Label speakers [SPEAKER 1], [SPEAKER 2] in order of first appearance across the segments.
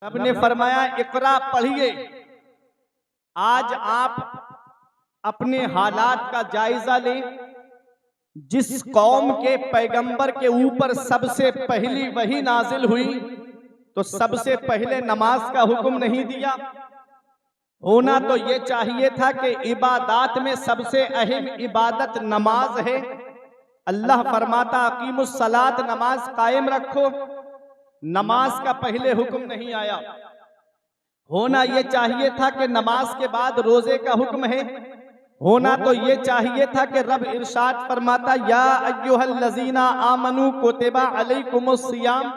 [SPEAKER 1] रब ने फरमाया इकरा पढ़िए। आज आप अपने हालात का जायजा लें। जिस कौम के पैगंबर के ऊपर सबसे पहली वही नाजिल हुई तो सबसे पहले नमाज का हुक्म नहीं दिया। होना तो ये चाहिए था कि इबादत में सबसे अहम इबादत नमाज है। अल्लाह फरमाता अकीमुस सलात, नमाज कायम रखो। नमाज का पहले हुक्म नहीं आया। होना ये चाहिए था कि नमाज के बाद रोजे का हुक्म है। होना तो ये चाहिए था कि रब इरशाद फरमाता या अय्युहल लजीना आमनू कुतिबा अलैकुमुस सियाम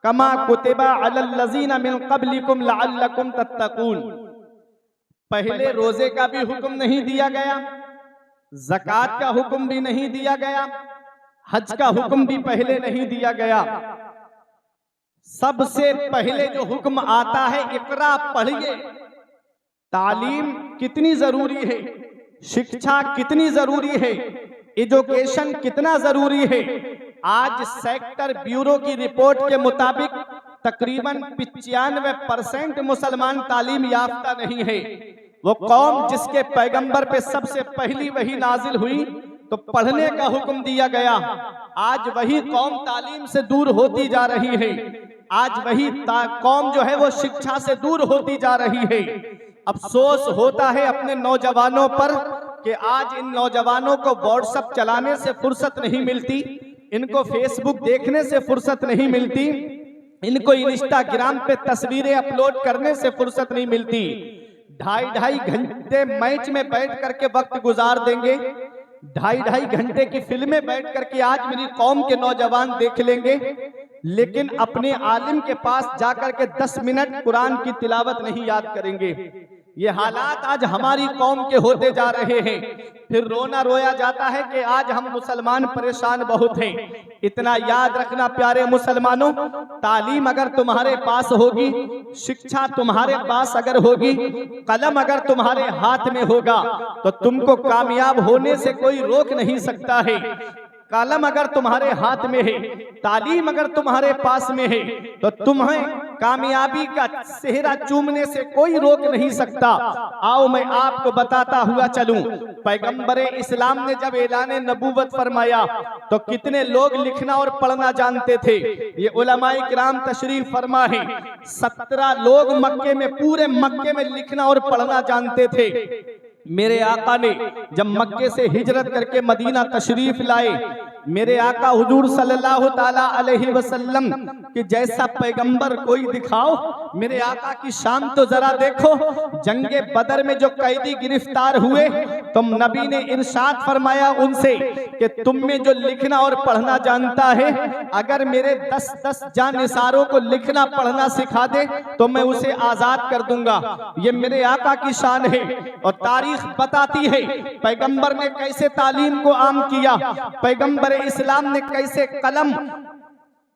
[SPEAKER 1] कमा कुतिबा अलल लजीना मिन क़ब्लिकुम लअल्लकुम तत्तकून। पहले रोजे का भी हुक्म नहीं दिया गया, ज़कात का हुक्म भी नहीं दिया गया, हज का हुक्म भी पहले नहीं दिया गया। सबसे पहले जो हुक्म आता है इकरा पढ़िए। तालीम कितनी जरूरी है, शिक्षा कितनी जरूरी है, एजुकेशन कितना जरूरी है। आज सेक्टर ब्यूरो की रिपोर्ट के मुताबिक तकरीबन 95% मुसलमान तालीम याफ्ता नहीं है। वो कौम जिसके पैगंबर पे सबसे पहली वही नाजिल हुई तो पढ़ने का हुक्म दिया गया, आज वही कौम तालीम से दूर होती जा रही है। आज वही कौम जो है वो शिक्षा से दूर होती जा रही है। अफसोस होता है अपने नौजवानों पर कि आज इन नौजवानों को व्हाट्सएप चलाने से फुर्सत नहीं मिलती, इनको फेसबुक देखने से फुर्सत नहीं मिलती, इनको इंस्टाग्राम पे तस्वीरें अपलोड करने से फुर्सत नहीं मिलती। 2.5 घंटे मैच में बैठ करके वक्त गुजार देंगे, 2.5 घंटे की फिल्में बैठ करके आज मेरी कौम के नौजवान देख लेंगे, लेकिन अपने आलिम के पास जाकर के 10 मिनट कुरान की तिलावत नहीं याद करेंगे। ये हालात आज हमारी कौम के होते जा रहे हैं। फिर रोना रोया जाता है कि आज हम मुसलमान परेशान बहुत हैं। इतना याद रखना प्यारे मुसलमानों, तालीम अगर तुम्हारे पास होगी, शिक्षा तुम्हारे पास अगर होगी, कलम अगर तुम्हारे हाथ में होगा तो तुमको कामयाब होने से कोई रोक नहीं सकता है। कलम अगर तुम्हारे हाथ में है, तालीम अगर तुम्हारे पास में है तो तुम्हें कामयाबी का सेहरा चूमने से कोई रोक नहीं सकता। आओ मैं आपको बताता हुआ चलूं, पैगंबर इस्लाम ने जब ऐलान नबूवत फरमाया तो कितने लोग लिखना और पढ़ना जानते थे। ये उलमाए किराम तशरीफ फरमा है, 17 लोग मक्के में, पूरे मक्के में लिखना और पढ़ना जानते थे। मेरे आका ने जब मक्के से हिजरत करके मदीना तशरीफ लाए, मेरे आका हुजूर सल्लल्लाहु ताला अलैहि वसल्लम कि जैसा पैगंबर कोई दिखाओ। मेरे आका की शान तो जरा देखो। जंगे बदर में जो कैदी गिरफ्तार हुए तो नबी ने इरशाद फरमाया उनसे कि तुम में जो लिखना और पढ़ना जानता है, अगर मेरे 10 जानिसारों को लिखना पढ़ना सिखा दे तो मैं उसे आजाद कर दूंगा। ये मेरे आका की शान है। और तारीख बताती है पैगंबर ने कैसे तालीम को आम किया, पैगंबर इस्लाम ने कैसे कलम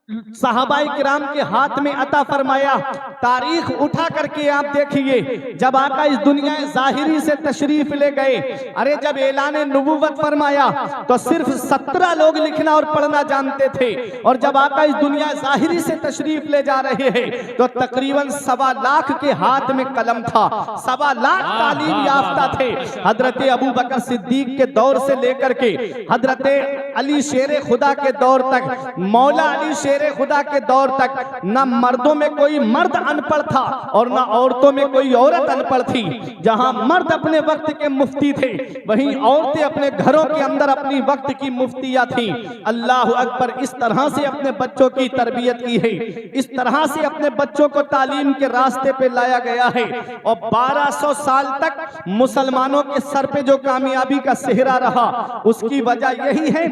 [SPEAKER 1] सहाबाए किराम के हाथ में अता फरमाया। तारीख उठा करके आप देखिए, जब आका इस दुनिया जाहिरी से तशरीफ ले गए, अरे जब ऐलान नबूवत फरमाया तो सिर्फ 17 लोग लिखना और पढ़ना जानते थे, और जब आका इस दुनिया जाहिरी से तशरीफ ले जा रहे हैं तो तकरीबन 1.25 लाख के हाथ में कलम था, 1.25 लाख तालीम याफ्ता थे। हजरत अबू बकर सिद्दीक के दौर से लेकर के हजरत अली शेर खुदा के दौर तक, मौला अली शेर खुदा के दौर तक, न मर्दों में कोई मर्द अनपढ़ था और न औरतों में कोई औरत अनपढ़ थी। जहां मर्द अपने वक्त के मुफ्ती थे, वहीं औरतें अपने घरों के अंदर अपनी वक्त की मुफ्तियां थी। अल्लाह अकबर। इस तरह से अपने बच्चों की तरबियत की है, इस तरह से अपने बच्चों को तालीम के रास्ते पे लाया गया है। और 1200 साल तक मुसलमानों के सर पे जो कामयाबी का सेहरा रहा, उसकी वजह यही है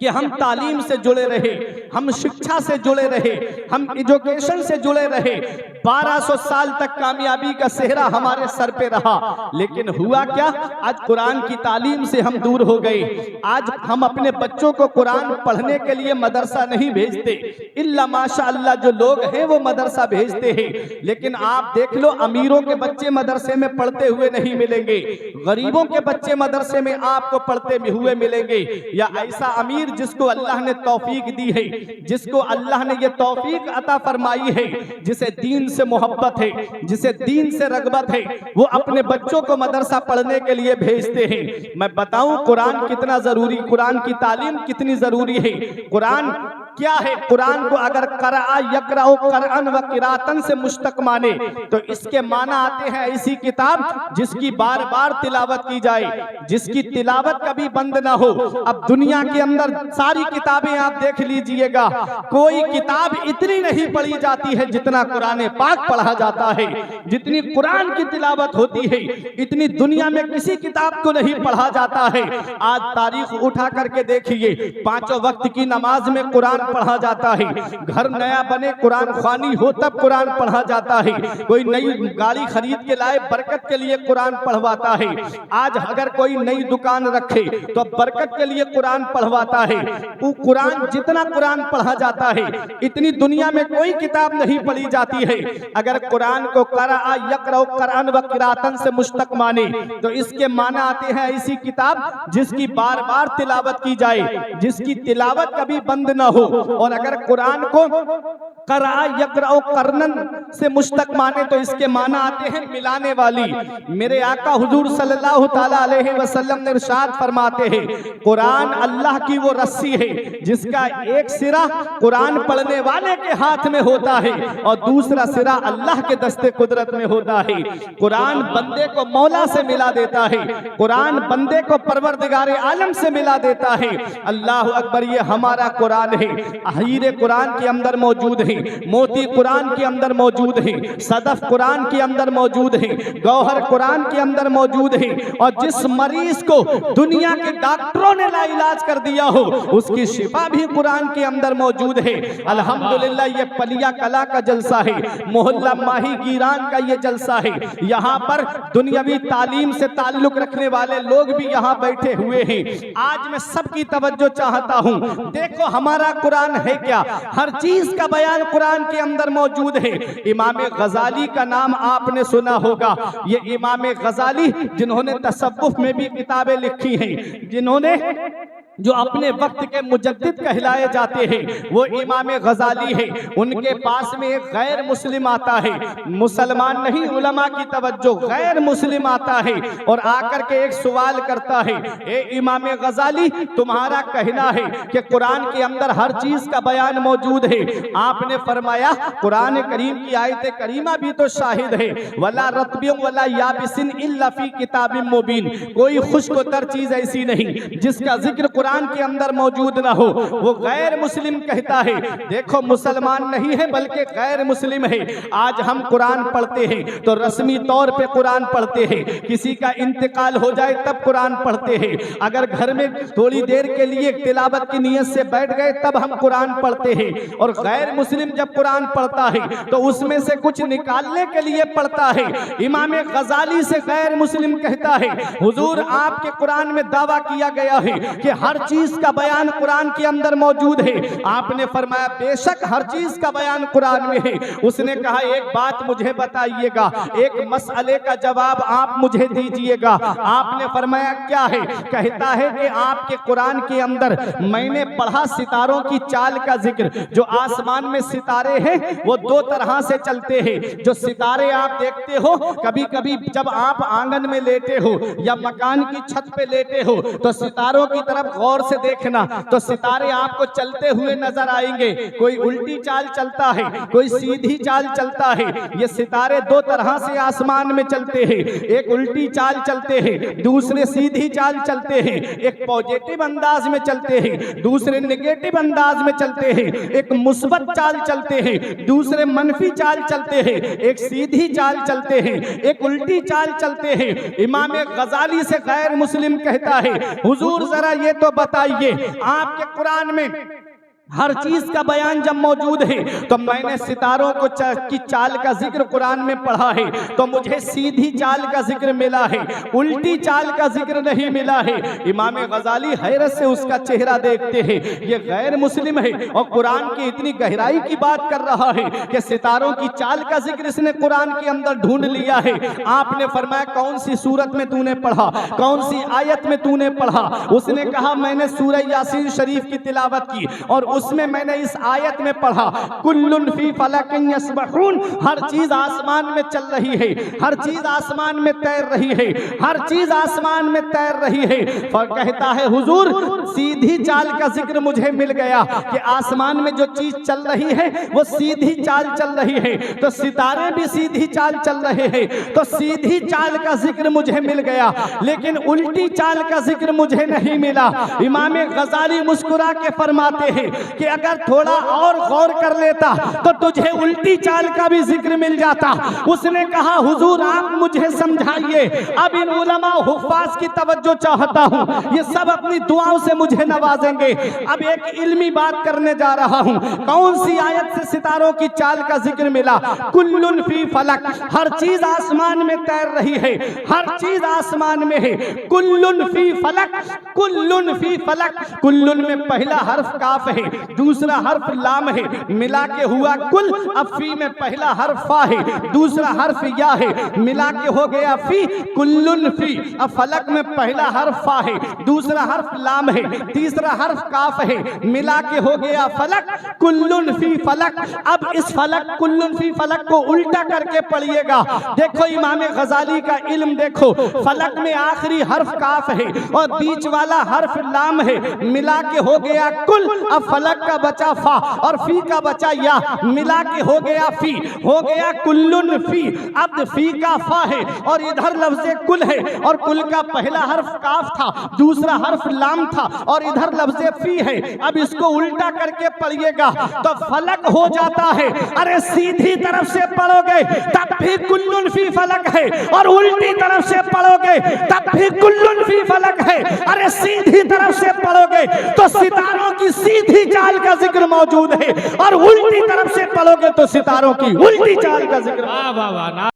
[SPEAKER 1] कि हम तालीम से जुड़े रहे, हम शिक्षा से जुड़े रहे, हम एजुकेशन से जुड़े रहे। 1200 साल तक कामयाबी का सेहरा हमारे सर पे रहा। लेकिन हुआ क्या, आज कुरान की तालीम से हम दूर हो गए। आज हम अपने बच्चों को कुरान पढ़ने के लिए मदरसा नहीं भेजते, इल्ला माशाअल्लाह जो लोग हैं वो मदरसा भेजते हैं। लेकिन आप देख लो, अमीरों के बच्चे मदरसे में पढ़ते हुए नहीं मिलेंगे, गरीबों के बच्चे मदरसे में आपको पढ़ते हुए मिलेंगे। या ऐसा अमीर जिसको अल्लाह ने तौफीक दी है, जिसको अल्लाह ने ये तौफीक अता फरमाई है, जिसे दीन से मोहब्बत है, जिसे दीन से रगबत है, वो अपने बच्चों को मदरसा पढ़ने के लिए भेजते हैं। मैं बताऊं कुरान कितना जरूरी, कुरान की तालीम कितनी जरूरी है। कुरान क्या है? कुरान को अगर क़रा यक़राउ क़रअन व क़िरातन से मुश्तक़ माने तो इसके माना आते हैं ऐसी किताब जिसकी बार बार तिलावत की जाए, जिसकी तिलावत कभी बंद ना हो। अब दुनिया के अंदर सारी किताबें आप देख लीजिएगा, कोई किताब इतनी नहीं पढ़ी जाती है जितना कुरान पाक पढ़ा जाता है। जितनी कुरान की तिलावत होती है इतनी दुनिया में किसी किताब को नहीं पढ़ा जाता है। आज तारीख उठा करके देखिए, 5 वक्त की नमाज में कुरान पढ़ा जाता है। घर नया बने कुरान ख्वानी हो तब कुरान पढ़ा जाता है। कोई नई गाड़ी खरीद के लाए बरकत के लिए कुरान पढ़वाता है। आज अगर कोई नई दुकान रखे तो बरकत के लिए कुरान पढ़वाता है। वो कुरान जितना कुरान पढ़ा जाता है इतनी दुनिया में कोई किताब नहीं पढ़ी जाती है। अगर कुरान को क़रा यक़राउ क़रअन व क़िरातन से मुश्तक़ माने तो इसके माना आते हैं ऐसी किताब जिसकी बार बार तिलावत की जाए, जिसकी तिलावत कभी बंद ना हो। और अगर कुरान को क़रा यक़राउ क़रअन से मुश्तक़ माने तो इसके माना आते हैं मिलाने वाली। मेरे आका हुजूर सल्लल्लाहु ताला अलैहि वसल्लम ने इरशाद फरमाते हैं, कुरान अल्लाह की वो रस्सी है जिसका एक सिरा कुरान पढ़ने वाले के हाथ में होता है और दूसरा सिरा अल्लाह के दस्ते कुदरत में होता है। कुरान बंदे को मौला से मिला देता है, कुरान बंदे को परवरदिगारे आलम से मिला देता है। अल्लाह अकबर, ये हमारा कुरान है। हीरे कुरान के अंदर मौजूद है, मोती कुरान के अंदर मौजूद है, सदफ कुरान के अंदर मौजूद है, गौहर कुरान के अंदर मौजूद है। और जिस मरीज को दुनिया के डॉक्टरों ने लाइलाज कर दिया हो उसकी शिफा भी कुरान के अंदर मौजूद है। अल्हम्दुलिल्लाह, ये पलिया कला का जलसा है, मोहल्ला माही गिरान का ये जलसा है। यहाँ पर दुनियावी तालीम से ताल्लुक रखने वाले लोग भी यहाँ बैठे हुए हैं। आज मैं सबकी तवज्जो चाहता हूँ, देखो हमारा कुरान है क्या। हर चीज का बयान कुरान के अंदर मौजूद है। इमाम गजाली का नाम आपने सुना होगा। ये इमाम गजाली जिन्होंने तसव्वुफ में भी किताबें लिखी हैं, जिन्होंने जो अपने वक्त के मुजद्दिद कहलाए जाते हैं, वो इमाम गजाली है। उनके पास में एक गैर मुस्लिम आता है, मुसलमान नहीं, उलमा की तवज्जो, गैर मुस्लिम आता है और आकर के एक सवाल करता है, ए इमाम गजाली, तुम्हारा कहना है कि कुरान के अंदर हर चीज का बयान मौजूद है। आपने फरमाया कुरान करीम की आयत करीमा भी तो शाहिद है, वला रत्बिन वला याबिसिन इल्ला फी किताबिन मुबीन। कोई खुश्क-तर चीज ऐसी नहीं जिसका जिक्र कुरान के अंदर मौजूद ना हो। वो गैर मुस्लिम कहता है, देखो मुसलमान नहीं है बल्कि गैर मुस्लिम है। आज हम कुरान पढ़ते हैं तो रस्मी तौर पे कुरान पढ़ते हैं, किसी का इंतकाल हो जाए तब कुरान पढ़ते हैं। अगर घर में थोड़ी देर के लिए तिलावत की नीयत से बैठ गए तब हम कुरान पढ़ते हैं। और गैर मुस्लिम जब कुरान पढ़ता है तो उसमें से कुछ निकालने के लिए पढ़ता है। इमाम गजाली से गैर मुस्लिम कहता है, हुजूर आपके कुरान में दावा किया गया है कि हर चीज का बयान कुरान के अंदर मौजूद है। आपने फरमाया बेशक हर चीज का बयान कुरान में है। उसने कहा एक बात मुझे बताइएगा, एक मसले का जवाब आप मुझे दीजिएगा। आपने फरमाया क्या है? कहता है कि आपके कुरान के अंदर मैंने पढ़ा सितारों की चाल का जिक्र। जो आसमान में सितारे हैं वो दो तरह से चलते हैं। जो सितारे आप देखते हो, कभी कभी जब आप आंगन में लेटे हो या मकान की छत पे लेटे हो तो सितारों की तरफ गौर से देखना, तो सितारे आपको चलते हुए नजर आएंगे। कोई उल्टी चाल चलता है, कोई सीधी चाल चलता है। ये सितारे दो तरह से आसमान में चलते हैं, एक उल्टी चाल चलते हैं, दूसरे सीधी चाल चलते हैं। एक पॉजिटिव अंदाज में चलते हैं, दूसरे नेगेटिव अंदाज में चलते हैं। एक मुस्बत चाल चलते हैं, दूसरे मनफी चाल चलते हैं। एक सीधी चाल चलते हैं, एक उल्टी चाल चलते हैं। इमाम गजाली से गैर मुस्लिम कहता है, हुजूर जरा ये तो बताइए, आपके कुरान में हर चीज का बयान जब मौजूद है तो मैंने सितारों को की चाल का जिक्र कुरान में पढ़ा है तो मुझे सीधी चाल का जिक्र मिला है, उल्टी चाल का जिक्र नहीं मिला है। इमाम गजाली हैरत से उसका चेहरा देखते हैं, ये गैर मुस्लिम है और कुरान की इतनी गहराई की बात कर रहा है कि सितारों की चाल का जिक्र इसने कुरान के अंदर ढूंढ लिया है। आपने फरमाया कौन सी सूरत में तूने पढ़ा, कौन सी आयत में तूने पढ़ा? उसने कहा मैंने सूरह यासीन शरीफ की तिलावत की और उसमें मैंने इस आयत में पढ़ा, कुल्लुन फी फलकिन यस्बहून, हर चीज आसमान में चल रही है, हर चीज आसमान में तैर रही है, हर चीज आसमान में तैर रही है। और कहता है हुजूर सीधी चाल का जिक्र मुझे मिल गया कि आसमान में जो चीज चल रही है वो सीधी चाल चल रही है, तो सितारे भी सीधी चाल चल रहे हैं, तो सीधी चाल का जिक्र मुझे मिल गया, लेकिन उल्टी चाल का जिक्र मुझे नहीं मिला। इमाम गजाली मुस्कुरा के फरमाते हैं कि अगर थोड़ा और गौर कर लेता तो तुझे उल्टी चाल का भी जिक्र मिल जाता। उसने कहा हुजूर आप मुझे समझाइए। अब इन उलमा हुफ्फाज की तवज्जो चाहता हूं, ये सब अपनी दुआओं से मुझे नवाजेंगे। अब एक इल्मी बात करने जा रहा हूं। कौन सी आयत से सितारों की चाल का जिक्र मिला? कुल्लुन फी फलक, हर चीज आसमान में तैर रही है, हर चीज आसमान में है। कुल्लुन फी फलक, कुल्लुन फी फलक, कुल्लुन में पहला हर्फ काफ है, दूसरा हर्फ लाम है, मिला के हुआ कुल। अब फी में पहला हर्फ फा है, दूसरा हर्फ या है, मिला के हो गया फी, कुल्लुन फी। अब फलक में पहला हर्फ फा है, दूसरा हर्फ लाम है, तीसरा हर्फ काफ है, मिला के हो गया फलक, कुल्लुन फी फलक। अब इस फलक कुल्लुन फी फलक को उल्टा करके पढ़िएगा। देखो इमाम गजाली का इल्म देखो, फलक में आखिरी हर्फ काफ है और बीच वाला हर्फ लाम है, मिला के हो गया कुल। अब फलक का बचा फा और फी का बचा या, मिला के हो गया फी, हो गया कुल्लुन फी। अब फी का फा है और इधर लफ्ज़े कुल है, और कुल का पहला हर्फ काफ था, दूसरा हर्फ लाम था और इधर लफ्ज़े फी है। अब इसको उल्टा करके पढ़िएगा तो फलक हो जाता है। अरे सीधी तरफ से पढ़ोगे तब भी कुल्लुन फी फलक है, और उल्टी तरफ से पढ़ोगे तब भी कुल्लुन फी फलक है। अरे सीधी तरफ से पढ़ोगे तो सितारों की सीधी चाल का जिक्र मौजूद है, और उल्टी तरफ से पढ़ोगे तो सितारों की उल्टी चाल का जिक्र।